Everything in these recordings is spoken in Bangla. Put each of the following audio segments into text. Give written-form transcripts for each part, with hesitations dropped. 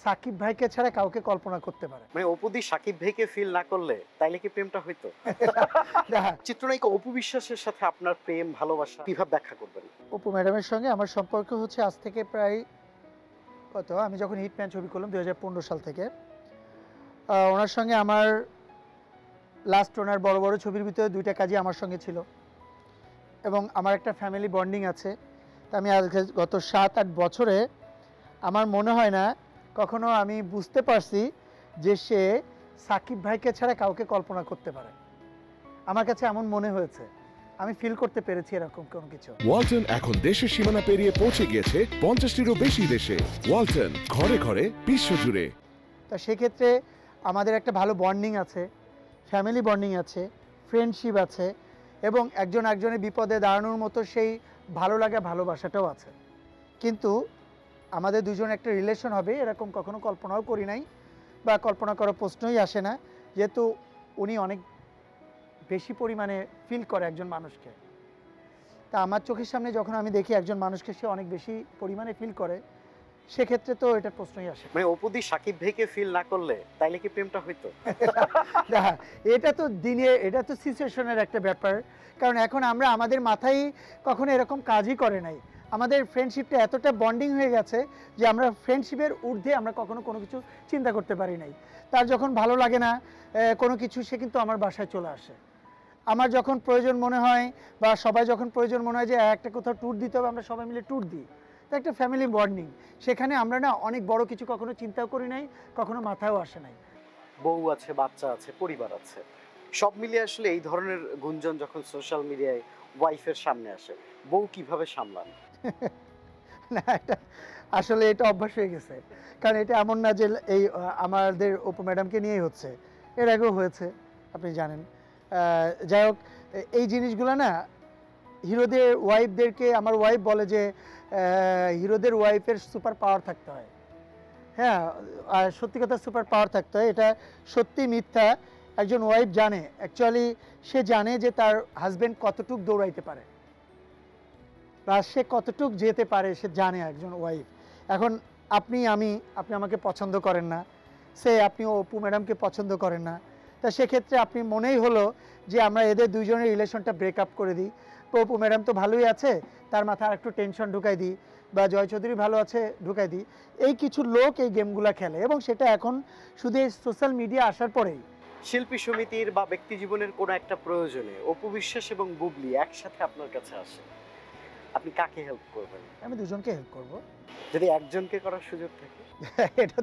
সাকিব ভাইকে ছাড়া কাউকে কল্পনা করতে পারে। মানে অপু দি সাকিব ভাইকে ফিল না করলে তাইলে কি প্রেমটা হইতো? চিত্রনায়িকা অপু বিশ্বাসের সাথে আপনার প্রেম ভালোবাসা কিভাবে ব্যাখ্যা করবেন? অপু ম্যাডামের সঙ্গে আমার সম্পর্ক হচ্ছে আজ থেকে প্রায় আমি যখন হিটম্যান ছবি করলাম 2015 সাল থেকে, ওনার সঙ্গে আমার লাস্ট ওনার বড় বড় ছবির ভিতরে 2টা কাজই আমার সঙ্গে ছিল এবং আমার একটা ফ্যামিলি বন্ডিং আছে। তা আমি আজকে গত 7-8 বছরে আমার মনে হয় না কখনো আমি বুঝতে পারছি যে সে সাকিব ভাইকে ছাড়া কাউকে কল্পনা করতে পারে। আমার কাছে এমন মনে হয়েছে, আমি ফিল করতে পেরেছি এরকম কোনো কিছু। ওয়ালটন এখন দেশের সীমানা পেরিয়ে পৌঁছে গিয়েছে 50টিরও বেশি দেশে। ওয়ালটন, ঘরে ঘরে বিশ্বজুড়ে। তা সেক্ষেত্রে আমাদের একটা ভালো বন্ডিং আছে, ফ্যামিলি বন্ডিং আছে, ফ্রেন্ডশিপ আছে এবং একজন একজনের বিপদে দাঁড়ানোর মতো সেই ভালো লাগা ভালোবাসাটাও আছে। কিন্তু আমাদের দুজন একটা রিলেশন হবে এরকম কখনো কল্পনাও করি নাই বা কল্পনা করার প্রশ্নই আসে না, যেহেতু উনি অনেক বেশি পরিমাণে ফিল করে একজন মানুষকে। তা আমার চোখের সামনে যখন আমি দেখি একজন মানুষকে সে অনেক বেশি পরিমাণে ফিল করে, সেক্ষেত্রে তো এটা প্রশ্নই আসে। মানে অপু দি সাকিব ভাইকে ফিল না করলে তাইলে কি প্রেমটা হইতো? এটা তো সিচুয়েশনের একটা ব্যাপার, কারণ এখন আমরা আমাদের মাথায় কখনো এরকম কাজই করে নাই। আমাদের ফ্রেন্ডশিপটা এতটা বন্ডিং হয়ে গেছে যে আমরা ফ্রেন্ডশিপের ঊর্ধ্বে আমরা কখনো কোনো কিছু চিন্তা করতে পারি নাই। তার যখন ভালো লাগে না কোনো কিছু, সে কিন্তু আমার বাসায় চলে আসে। আমার যখন প্রয়োজন মনে হয় বা সবাই যখন প্রয়োজন মনে হয় যে একটা কোথাও ট্যুর দিতে হবে, আমরা সবাই মিলে ট্যুর দিই। তো একটা ফ্যামিলি বন্ডিং, সেখানে আমরা না অনেক বড় কিছু কখনো চিন্তাও করি নাই, কখনো মাথায়ও আসে নাই। বউ আছে, বাচ্চা আছে, পরিবার আছে, সব মিলিয়ে আসলে এই ধরনের গুঞ্জন যখন সোশ্যাল মিডিয়ায় ওয়াইফের সামনে আসে, বউ কিভাবে সামলান? না, এটা আসলে এটা অভ্যাস হয়ে গেছে, কারণ এটা এমন না যে এই আমাদের অপু ম্যাডামকে নিয়েই হচ্ছে, এর আগেও হয়েছে, আপনি জানেন। যাই হোক, এই জিনিসগুলো না হিরোদের ওয়াইফদেরকে, আমার ওয়াইফ বলে যে হিরোদের ওয়াইফের সুপার পাওয়ার থাকতে হয়। হ্যাঁ, আর সত্যি কথা সুপার পাওয়ার থাকতে হয়, এটা সত্যি মিথ্যা একজন ওয়াইফ জানে। অ্যাকচুয়ালি সে জানে যে তার হাজব্যান্ড কতটুক দৌড়াইতে পারে বা সে কতটুক যেতে পারে, সে জানে একজন ওয়াইফ। এখন আপনি আমাকে পছন্দ করেন না, আপনি অপু ম্যাডামকে পছন্দ করেন না, তা সেক্ষেত্রে আপনি মনেই হলো যে আমরা এদের দুইজনের রিলেশনটা ব্রেকআপ করে দিই। অপু ম্যাডাম তো ভালোই আছে, তার মাথায় একটু টেনশন ঢুকাই দিই, বা জয় চৌধুরী ভালো আছে ঢুকাই দিই। এই কিছু লোক এই গেমগুলো খেলে এবং সেটা এখন শুধু এই সোশ্যাল মিডিয়া আসার পরেই। শিল্পী সমিতির বা ব্যক্তি জীবনের কোনো একটা প্রয়োজনে অপু বিশ্বাস এবং বুবলি একসাথে আপনার কাছে আসে, আপনি কাকে হেল্প করবেন? আমি দুজনকে হেল্প করব। যদি একজনকে করার সুযোগ থাকে? এটা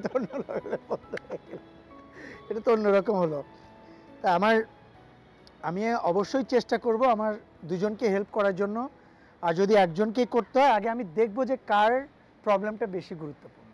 তো অন্যরকম হলো। তা আমি অবশ্যই চেষ্টা করব আমার দুজনকে হেল্প করার জন্য। আর যদি একজনকেই করতে হয়, আগে আমি দেখব যে কার প্রবলেমটা বেশি গুরুত্বপূর্ণ।